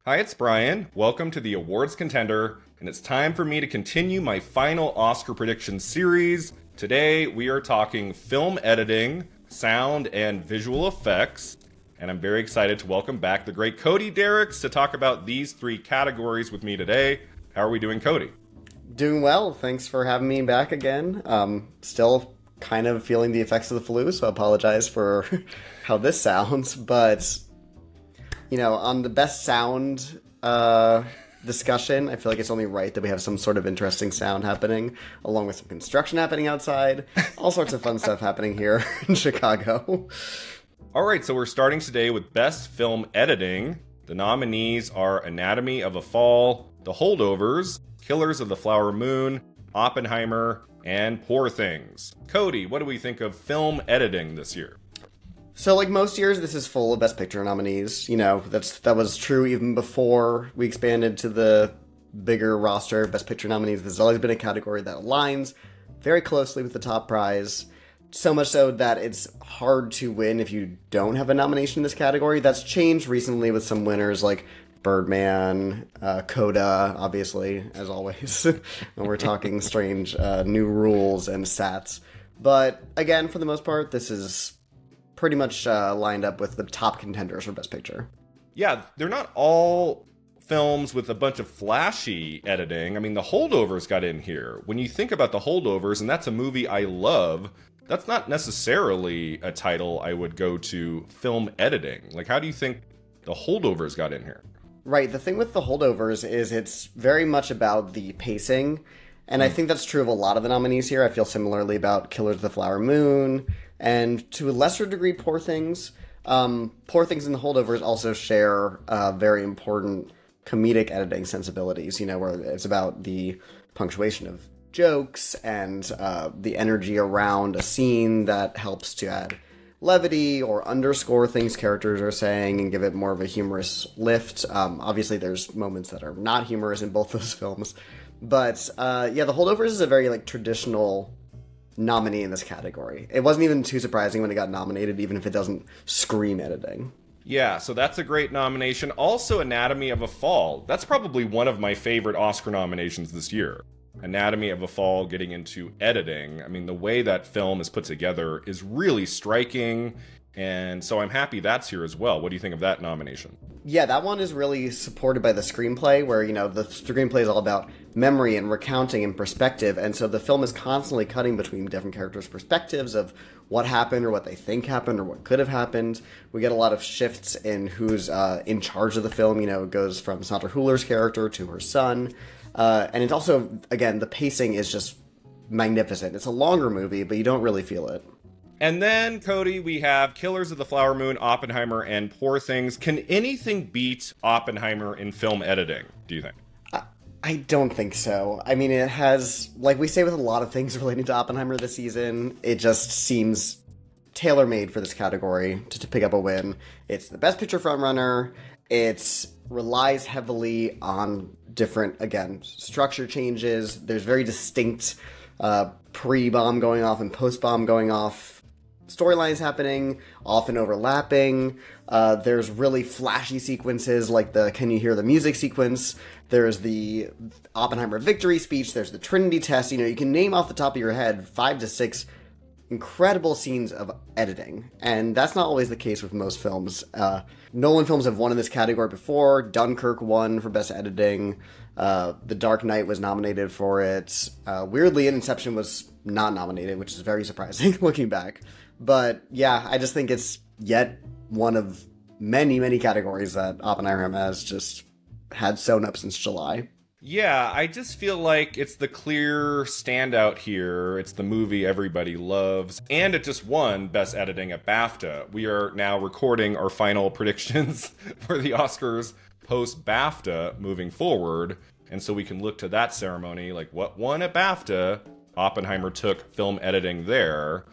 Hi, it's Brian. Welcome to the awards contender, and it's time for me to continue my final Oscar prediction series. Today, we are talking film editing, sound, and visual effects, and I'm very excited to welcome back the great CODY DERICKS to talk about these three categories with me today. How are we doing, CODY? Doing well. Thanks for having me back again. Still kind of feeling the effects of the flu, so I apologize for how this sounds, but on the best sound discussion, I feel like it's only right that we have some sort of interesting sound happening, along with some construction happening outside. All sorts of fun stuff happening here in Chicago. All right, so we're starting today with Best Film Editing. The nominees are Anatomy of a Fall, The Holdovers, Killers of the Flower Moon, Oppenheimer, and Poor Things. CODY, what do we think of film editing this year? So, like most years, this is full of Best Picture nominees. That was true even before we expanded to the bigger roster of Best Picture nominees. There's always been a category that aligns very closely with the top prize. So much so that it's hard to win if you don't have a nomination in this category. That's changed recently with some winners like Birdman, Coda, obviously, as always. And we're talking strange new rules and stats. But again, for the most part, this is pretty much lined up with the top contenders for Best Picture. Yeah, they're not all films with a bunch of flashy editing. I mean, The Holdovers got in here. When you think about The Holdovers, and that's a movie I love, that's not necessarily a title I would go to film editing. Like, how do you think The Holdovers got in here? Right, the thing with The Holdovers is it's very much about the pacing, and I think that's true of a lot of the nominees here. I feel similarly about Killers of the Flower Moon, and to a lesser degree, Poor Things. Poor Things and The Holdovers also share very important comedic editing sensibilities, where it's about the punctuation of jokes and the energy around a scene that helps to add levity or underscore things characters are saying and give it more of a humorous lift. Obviously, there's moments that are not humorous in both those films. But, The Holdovers is a very, traditional nominee in this category. It wasn't even too surprising when it got nominated, even if it doesn't scream editing. Yeah, so that's a great nomination. Also, Anatomy of a Fall. That's probably one of my favorite Oscar nominations this year. Anatomy of a Fall getting into editing. I mean, the way that film is put together is really striking, and so I'm happy that's here as well. What do you think of that nomination? Yeah, that one is really supported by the screenplay, where, the screenplay is all about memory and recounting and perspective, and so the film is constantly cutting between different characters' perspectives of what happened or what they think happened or what could have happened. We get a lot of shifts in who's in charge of the film. It goes from Sandra Hüller's character to her son. And it's also, again, the pacing is just magnificent. It's a longer movie, but you don't really feel it. And then, CODY, we have Killers of the Flower Moon, Oppenheimer, and Poor Things. Can anything beat Oppenheimer in film editing, do you think? I don't think so. I mean, it has, like we say with a lot of things relating to Oppenheimer this season, it just seems tailor-made for this category to pick up a win. It's the Best Picture frontrunner. It relies heavily on different, again, structure changes. There's very distinct pre-bomb going off and post-bomb going off storylines happening, often overlapping. There's really flashy sequences like the Can You Hear the Music sequence. There's the Oppenheimer victory speech. There's the Trinity test. You can name off the top of your head 5 to 6 incredible scenes of editing. And that's not always the case with most films. Nolan films have won in this category before. Dunkirk won for Best Editing. The Dark Knight was nominated for it. Weirdly, Inception was not nominated, which is very surprising looking back. But yeah, I just think it's yet one of many, many categories that Oppenheimer has just had sewn up since July. Yeah, I just feel like it's the clear standout here. It's the movie everybody loves. And it just won Best Editing at BAFTA. We are now recording our final predictions for the Oscars post-BAFTA moving forward. And so we can look to that ceremony, like what won at BAFTA. Oppenheimer took film editing there.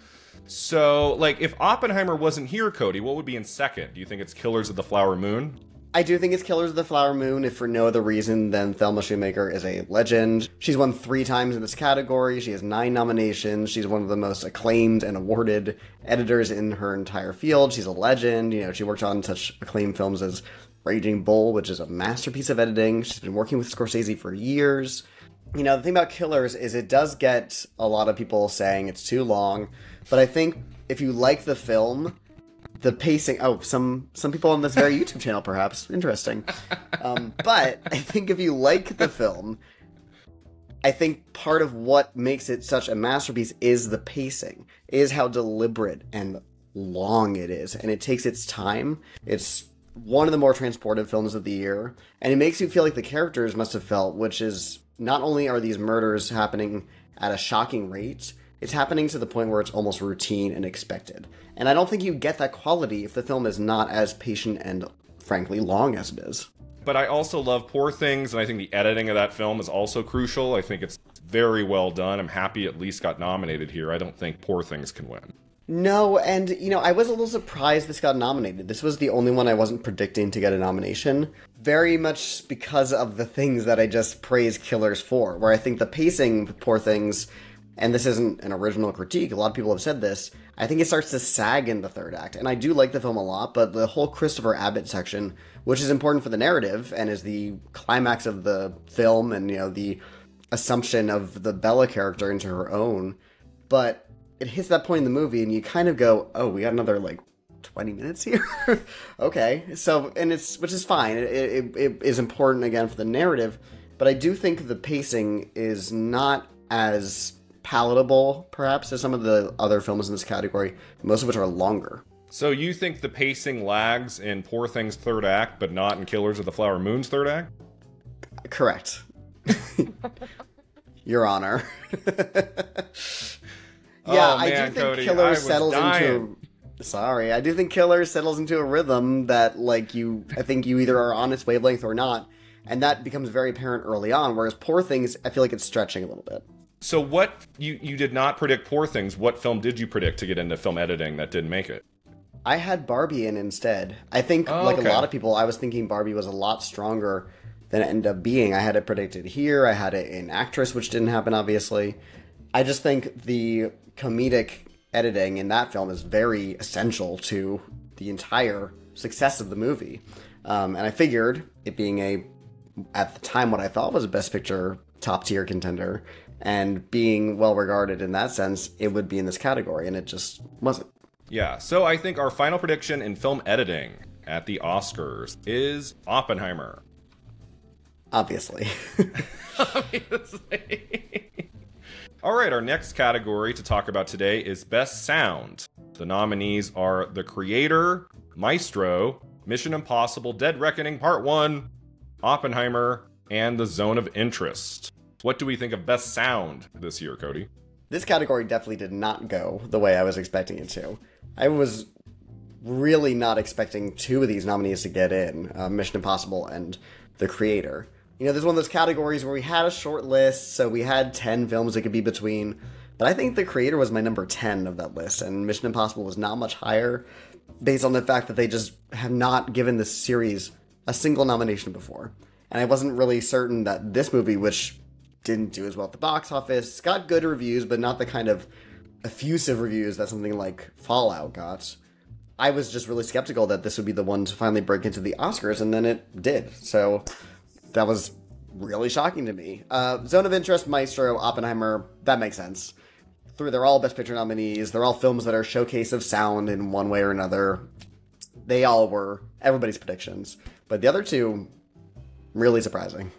So, if Oppenheimer wasn't here, CODY, what would be in second? Do you think it's Killers of the Flower Moon? I do think it's Killers of the Flower Moon, if for no other reason than Thelma Schoonmaker is a legend. She's won 3 times in this category. She has 9 nominations. She's one of the most acclaimed and awarded editors in her entire field. She's a legend. You know, she worked on such acclaimed films as Raging Bull, which is a masterpiece of editing. She's been working with Scorsese for years. You know, the thing about Killers is it does get a lot of people saying it's too long, but I think if you like the film, the pacing... Oh, some people on this very YouTube channel, perhaps. Interesting. But I think if you like the film, I think part of what makes it such a masterpiece is the pacing, is how deliberate and long it is, and it takes its time. It's one of the more transportive films of the year, and it makes you feel like the characters must have felt, which is not only are these murders happening at a shocking rate, it's happening to the point where it's almost routine and expected. And I don't think you get that quality if the film is not as patient and, frankly, long as it is. But I also love Poor Things, and I think the editing of that film is also crucial. I think it's very well done. I'm happy it at least got nominated here. I don't think Poor Things can win. No, and, you know, I was a little surprised this got nominated. This was the only one I wasn't predicting to get a nomination. Very much because of the things that I just praised Killers for, where I think the pacing with Poor Things, and this isn't an original critique, a lot of people have said this, I think it starts to sag in the third act. And I do like the film a lot, but the whole Christopher Abbott section, which is important for the narrative and is the climax of the film and, you know, the assumption of the Bella character into her own, but it hits that point in the movie and you kind of go, oh, we got another, like, 20 minutes here? Okay. So, and which is fine. It is important, again, for the narrative, but I do think the pacing is not as palatable, perhaps, as some of the other films in this category, most of which are longer. So you think the pacing lags in Poor Things' third act, but not in Killers of the Flower Moon's third act? Correct. Your Honor. Yeah, oh, man, I do think Cody, Killers settles into... Sorry, I do think Killers settles into a rhythm that, like, I think you either are on its wavelength or not, and that becomes very apparent early on, whereas Poor Things, I feel like it's stretching a little bit. So what, you did not predict Poor Things. What film did you predict to get into film editing that didn't make it? I had Barbie in instead. I think, a lot of people, I was thinking Barbie was a lot stronger than it ended up being. I had it predicted here, I had it in Actress, which didn't happen, obviously. I just think the comedic editing in that film is very essential to the entire success of the movie. And I figured it being at the time, what I thought was a Best Picture top tier contender, and being well regarded in that sense, it would be in this category, and it just wasn't. Yeah, so I think our final prediction in film editing at the Oscars is Oppenheimer. Obviously. Obviously. All right, our next category to talk about today is Best Sound. The nominees are The Creator, Maestro, Mission Impossible Dead Reckoning Part 1, Oppenheimer, and The Zone of Interest. What do we think of Best Sound this year, Cody? This category definitely did not go the way I was expecting it to. I was really not expecting two of these nominees to get in, Mission Impossible and The Creator. You know, this is one of those categories where we had a short list, so we had 10 films it could be between. But I think The Creator was my number 10 of that list, and Mission Impossible was not much higher, based on the fact that they just have not given this series a single nomination before. And I wasn't really certain that this movie, which didn't do as well at the box office, got good reviews, but not the kind of effusive reviews that something like Fallout got. I was just really skeptical that this would be the one to finally break into the Oscars, and then it did. So that was really shocking to me. Zone of Interest, Maestro, Oppenheimer, that makes sense. They're all Best Picture nominees. They're all films that are showcase of sound in one way or another. They all were everybody's predictions. But the other two, really surprising.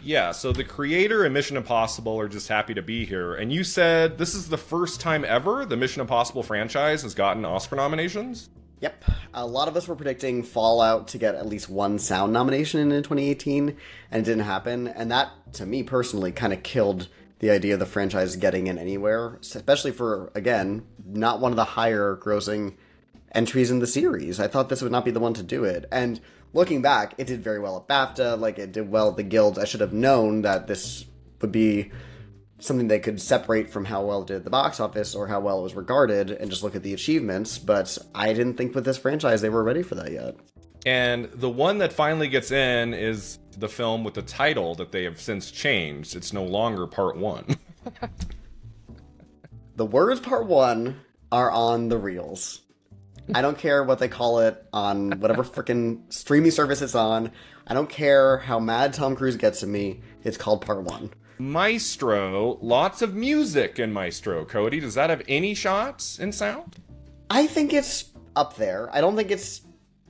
Yeah, so The Creator and Mission Impossible are just happy to be here. And you said this is the first time ever the Mission Impossible franchise has gotten Oscar nominations? Yep. A lot of us were predicting Fallout to get at least one sound nomination in 2018, and it didn't happen. And that, to me personally, kind of killed the idea of the franchise getting in anywhere, especially for, again, not one of the higher grossing entries in the series. I thought this would not be the one to do it. And looking back, it did very well at BAFTA, like it did well at the Guilds. I should have known that this would be something they could separate from how well it did at the box office or how well it was regarded and just look at the achievements, but I didn't think with this franchise they were ready for that yet. And the one that finally gets in is the film with the title that they have since changed. It's no longer Part 1. The words Part 1 are on the reels. I don't care what they call it on whatever freaking streaming service it's on. I don't care how mad Tom Cruise gets at me. It's called Part 1. Maestro, lots of music in Maestro. Cody, does that have any shots in sound? I think it's up there. I don't think it's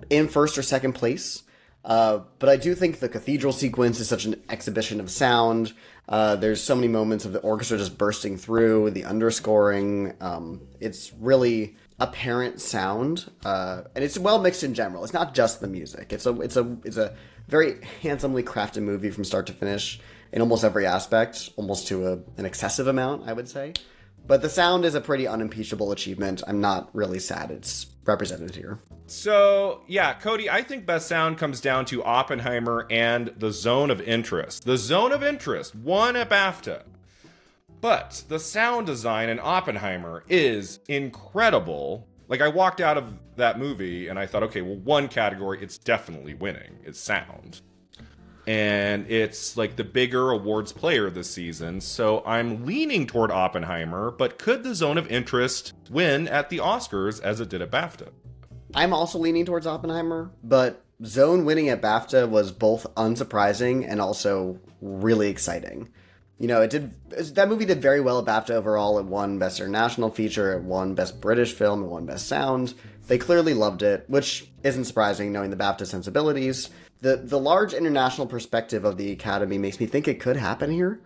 in first or second place. But I do think the cathedral sequence is such an exhibition of sound. There's so many moments of the orchestra just bursting through, the underscoring. It's really apparent sound, and it's well mixed in general. It's not just the music. It's a very handsomely crafted movie from start to finish in almost every aspect, almost to an excessive amount, I would say. But the sound is a pretty unimpeachable achievement. I'm not really sad it's represented here. So, yeah, Cody, I think best sound comes down to Oppenheimer and The Zone of Interest. The Zone of Interest won a BAFTA. But the sound design in Oppenheimer is incredible. Like, I walked out of that movie and I thought, okay, well, one category it's definitely winning is sound. And it's like the bigger awards player this season, so I'm leaning toward Oppenheimer, but could The Zone of Interest win at the Oscars as it did at BAFTA? I'm also leaning towards Oppenheimer, but Zone winning at BAFTA was both unsurprising and also really exciting. You know, that movie did very well at BAFTA overall. It won Best International Feature, it won Best British Film, it won Best Sound. They clearly loved it, which isn't surprising knowing the BAFTA sensibilities. The large international perspective of the Academy makes me think it could happen here.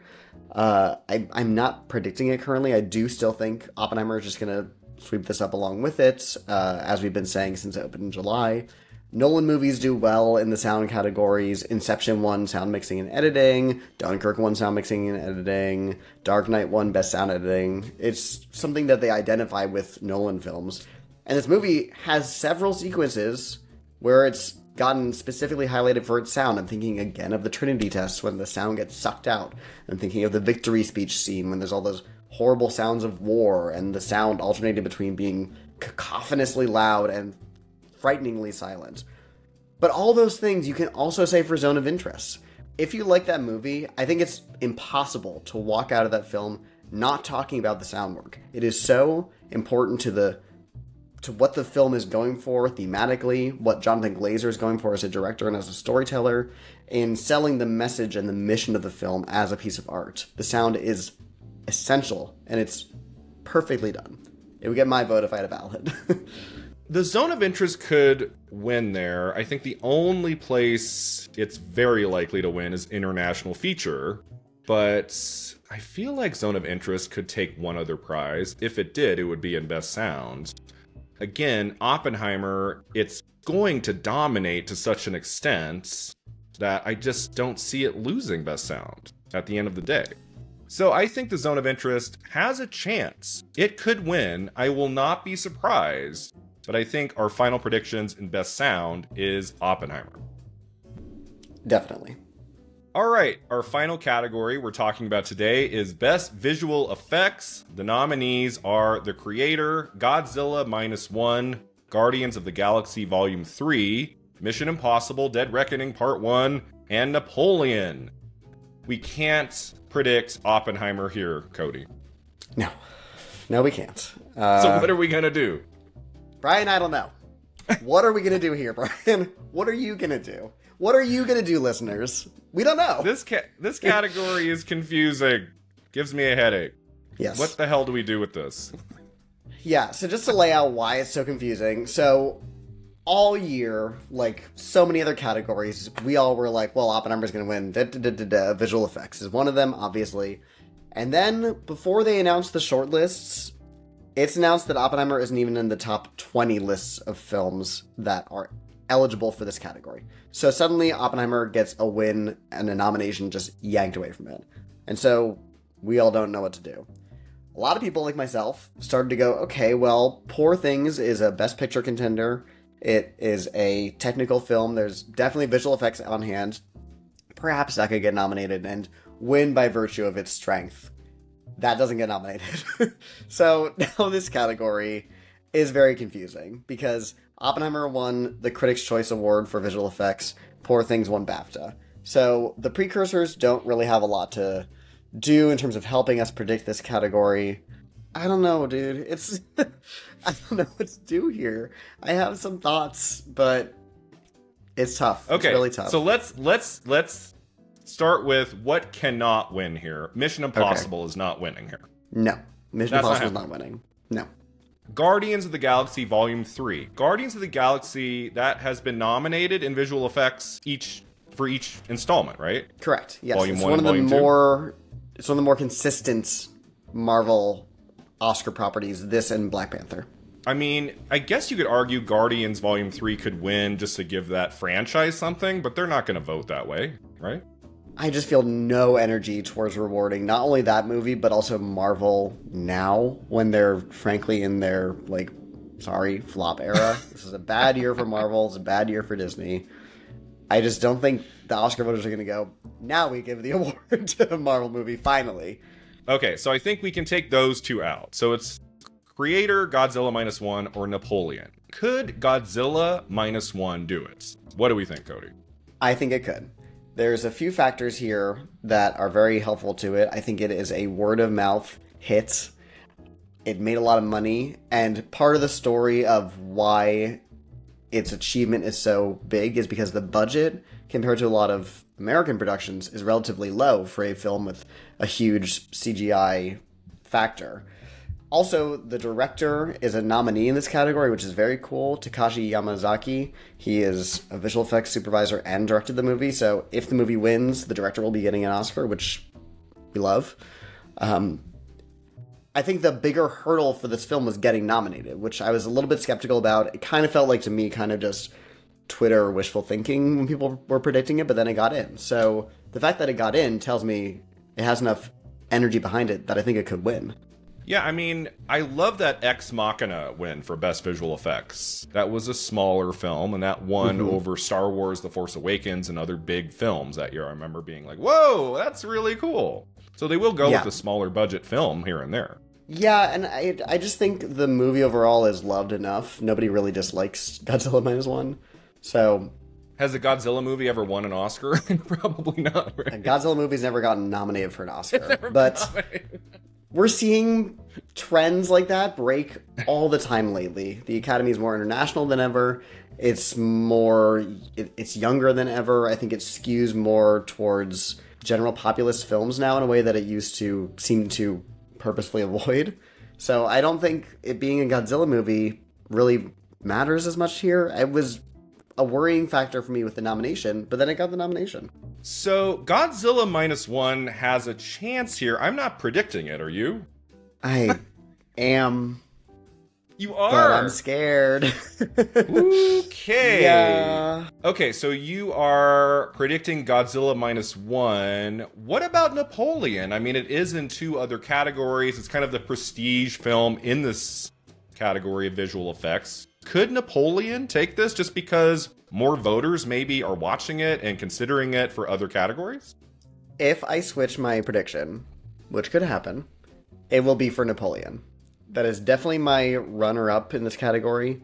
I'm not predicting it currently. I do still think Oppenheimer is just going to sweep this up along with it, as we've been saying since it opened in July. Nolan movies do well in the sound categories. Inception won sound mixing and editing. Dunkirk won sound mixing and editing. Dark Knight won best sound editing. It's something that they identify with Nolan films. And this movie has several sequences where it's gotten specifically highlighted for its sound. I'm thinking again of the Trinity test when the sound gets sucked out. I'm thinking of the victory speech scene when there's all those horrible sounds of war and the sound alternating between being cacophonously loud and frighteningly silent. But all those things you can also say for Zone of Interest. If you like that movie, I think it's impossible to walk out of that film not talking about the sound work. It is so important to what the film is going for thematically, what Jonathan Glazer is going for as a director and as a storyteller, in selling the message and the mission of the film as a piece of art. The sound is essential, and it's perfectly done. It would get my vote if I had a ballot. The Zone of Interest could win there. I think the only place it's very likely to win is International Feature, but I feel like Zone of Interest could take one other prize. If it did, it would be in Best Sound. Again, Oppenheimer, it's going to dominate to such an extent that I just don't see it losing Best Sound at the end of the day. So I think the Zone of Interest has a chance. It could win. I will not be surprised. But I think our final predictions in Best Sound is Oppenheimer. Definitely. All right, our final category we're talking about today is Best Visual Effects. The nominees are The Creator, Godzilla -1, Guardians of the Galaxy Volume 3, Mission Impossible Dead Reckoning Part 1, and Napoleon. We can't predict Oppenheimer here, Cody. No. No, we can't. So what are we going to do? Brian, I don't know. What are we going to do here, Brian? What are you going to do? What are you going to do, listeners? We don't know. This category is confusing. Gives me a headache. Yes. What the hell do we do with this? Yeah, so just to lay out why it's so confusing. So all year, like so many other categories, we all were like, well, Oppenheimer's going to win. Visual effects is one of them, obviously. And then before they announced the shortlists, it's announced that Oppenheimer isn't even in the top 20 lists of films that are eligible for this category. So suddenly Oppenheimer gets a win and a nomination just yanked away from it. And so we all don't know what to do. A lot of people like myself started to go, okay, well, Poor Things is a Best Picture contender. It is a technical film. There's definitely visual effects on hand. Perhaps that could get nominated and win by virtue of its strength. That doesn't get nominated. So now this category is very confusing because Oppenheimer won the Critics' Choice Award for visual effects. Poor Things won BAFTA. So the precursors don't really have a lot to do in terms of helping us predict this category. I don't know, dude. It's I don't know what to do here. I have some thoughts, but it's tough. Okay, it's really tough. So let's start with what cannot win here. Mission Impossible is not winning here. No, Mission Impossible is not winning. No. Guardians of the Galaxy Volume 3. Guardians of the Galaxy, that has been nominated in visual effects for each installment, right? Correct. Yes. Volume it's 1 one of the Volume 2? more it's one of the more consistent Marvel Oscar properties, this and Black Panther. I mean, I guess you could argue Guardians Volume 3 could win just to give that franchise something, but they're not going to vote that way, right? I just feel no energy towards rewarding not only that movie, but also Marvel now, when they're frankly in their, flop era. This is a bad year for Marvel. It's a bad year for Disney. I just don't think the Oscar voters are going to go, now we give the award to a Marvel movie, finally. Okay, so I think we can take those two out. So it's Creator, Godzilla -1, or Napoleon. Could Godzilla -1 do it? What do we think, Cody? I think it could. There's a few factors here that are very helpful to it. I think it is a word-of-mouth hit. It made a lot of money, and part of the story of why its achievement is so big is because the budget, compared to a lot of American productions, is relatively low for a film with a huge CGI factor. Also, the director is a nominee in this category, which is very cool. Takashi Yamazaki. He is a visual effects supervisor and directed the movie, so if the movie wins, the director will be getting an Oscar, which we love. I think the bigger hurdle for this film was getting nominated, which I was a little bit skeptical about. It kind of felt like, to me, kind of just Twitter wishful thinking when people were predicting it, but then it got in. So the fact that it got in tells me it has enough energy behind it that I think it could win. Yeah, I mean, I love that Ex Machina win for Best Visual Effects. That was a smaller film, and that won over Star Wars The Force Awakens and other big films that year. I remember being like, whoa, that's really cool. So they will go with a smaller budget film here and there. Yeah, and I just think the movie overall is loved enough. Nobody really dislikes Godzilla -1. So... Has a Godzilla movie ever won an Oscar? Probably not, right? A Godzilla movie's never gotten nominated for an Oscar. But we're seeing trends like that break all the time lately. The Academy is more international than ever. It's younger than ever. I think it skews more towards general populist films now in a way that it used to seem to purposefully avoid. So I don't think it being a Godzilla movie really matters as much here. It was a worrying factor for me with the nomination, but then it got the nomination. So Godzilla -1 has a chance here. I'm not predicting it, are you? I am. You are? But I'm scared. Okay. Yeah. Okay, so you are predicting Godzilla -1. What about Napoleon? I mean, it is in 2 other categories. It's kind of the prestige film in this category of visual effects. Could Napoleon take this just because more voters maybe are watching it and considering it for other categories? If I switch my prediction, which could happen, it will be for Napoleon. That is definitely my runner-up in this category.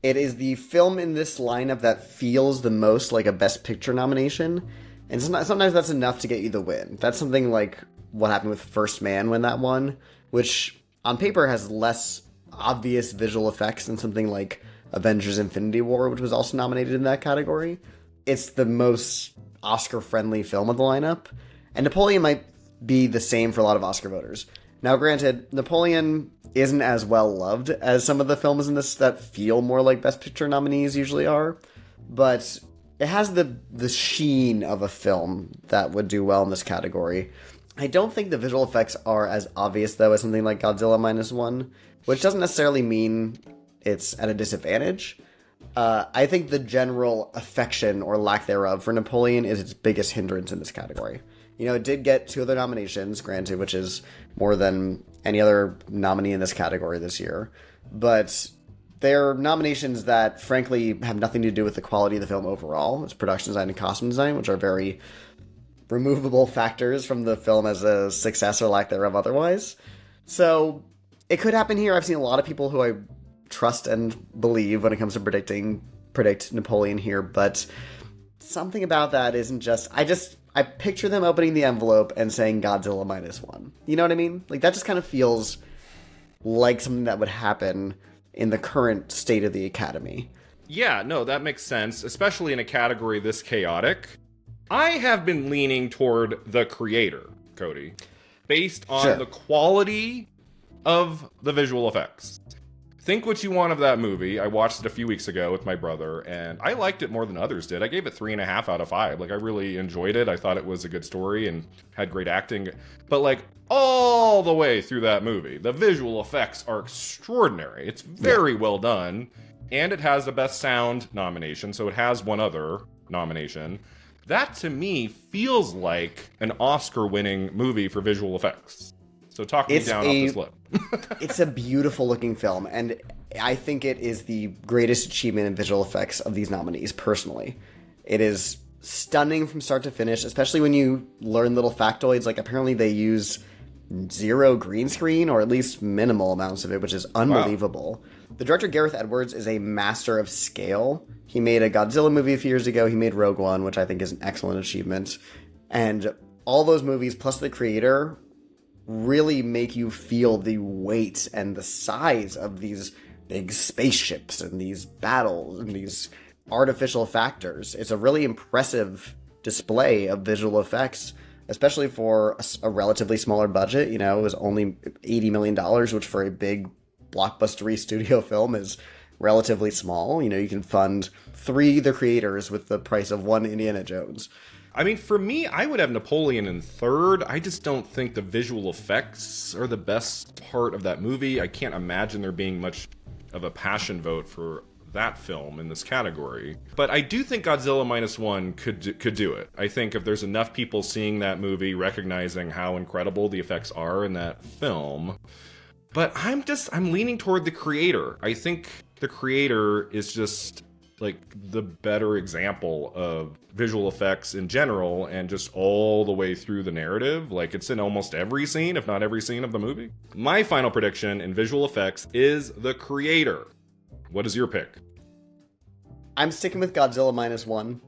It is the film in this lineup that feels the most like a Best Picture nomination, and sometimes that's enough to get you the win. That's something like what happened with First Man when that won, which on paper has less obvious visual effects than something like Avengers Infinity War, which was also nominated in that category. It's the most Oscar-friendly film of the lineup, and Napoleon might be the same for a lot of Oscar voters. Now, granted, Napoleon isn't as well loved as some of the films in this that feel more like Best Picture nominees usually are, but it has the sheen of a film that would do well in this category. I don't think the visual effects are as obvious, though, as something like Godzilla -1, which doesn't necessarily mean it's at a disadvantage. I think the general affection or lack thereof for Napoleon is its biggest hindrance in this category. You know, it did get 2 other nominations, granted, which is more than any other nominee in this category this year. But they're nominations that, frankly, have nothing to do with the quality of the film overall. It's production design and costume design, which are very removable factors from the film as a success or lack thereof otherwise. So it could happen here. I've seen a lot of people who I trust and believe when it comes to predict Napoleon here, but something about that isn't just... I picture them opening the envelope and saying Godzilla -1. You know what I mean? Like, that just kind of feels like something that would happen in the current state of the Academy. Yeah, no, that makes sense, especially in a category this chaotic. I have been leaning toward the creator, Cody, based on the quality of the visual effects. Think what you want of that movie. I watched it a few weeks ago with my brother, and I liked it more than others did. I gave it 3.5 out of 5. Like, I really enjoyed it. I thought it was a good story and had great acting. But, like, all the way through that movie, the visual effects are extraordinary. It's very well done, and it has the Best Sound nomination, so it has one other nomination. That, to me, feels like an Oscar-winning movie for visual effects. So talk me down off this lip. It's a beautiful looking film, and I think it is the greatest achievement in visual effects of these nominees, personally. It is stunning from start to finish, especially when you learn little factoids. Like, apparently they use 0 green screen, or at least minimal amounts of it, which is unbelievable. Wow. The director, Gareth Edwards, is a master of scale. He made a Godzilla movie a few years ago. He made Rogue One, which I think is an excellent achievement. And all those movies, plus the creator, really make you feel the weight and the size of these big spaceships and these battles and these artificial factors. It's a really impressive display of visual effects, especially for a relatively smaller budget. You know, it was only $80 million, which for a big blockbustery studio film is relatively small. You know, you can fund 3 The Creators with the price of 1 Indiana Jones. I mean, for me, I would have Napoleon in third. I just don't think the visual effects are the best part of that movie. I can't imagine there being much of a passion vote for that film in this category. But I do think Godzilla Minus One could do it. I think if there's enough people seeing that movie, recognizing how incredible the effects are in that film. But I'm leaning toward the creator. I think the creator is just like the better example of visual effects in general, and just all the way through the narrative. Like, it's in almost every scene, if not every scene of the movie. My final prediction in visual effects is the creator. What is your pick? I'm sticking with Godzilla Minus One.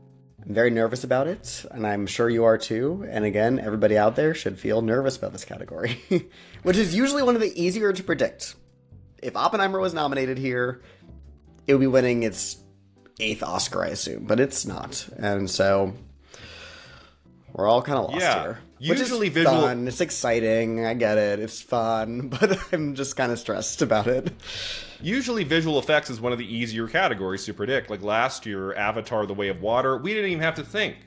I'm very nervous about it, and I'm sure you are too. And again, everybody out there should feel nervous about this category, which is usually one of the easier to predict. If Oppenheimer was nominated here, it would be winning its 8th Oscar, I assume, but it's not. And so we're all kind of lost here. Usually which is fun. It's exciting. I get it. It's fun, but I'm just kind of stressed about it. Usually visual effects is one of the easier categories to predict. Like last year, Avatar: The Way of Water, we didn't even have to think.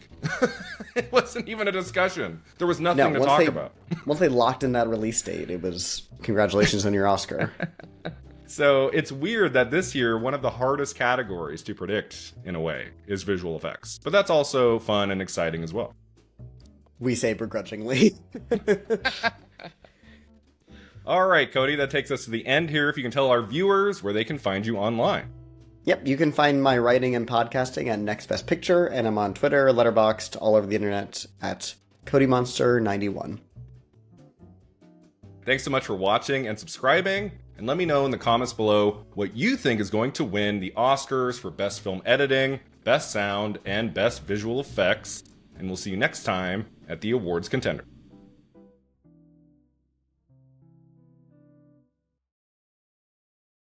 It wasn't even a discussion. There was nothing to talk about. Once they locked in that release date, it was congratulations on your Oscar. So it's weird that this year, one of the hardest categories to predict, in a way, is visual effects. But that's also fun and exciting as well. We say begrudgingly. All right, Cody, that takes us to the end here. If you can tell our viewers where they can find you online. Yep, you can find my writing and podcasting at Next Best Picture, and I'm on Twitter, Letterboxd, all over the internet at CodyMonster91. Thanks so much for watching and subscribing. And let me know in the comments below what you think is going to win the Oscars for Best Film Editing, Best Sound, and Best Visual Effects. And we'll see you next time at the awards contender.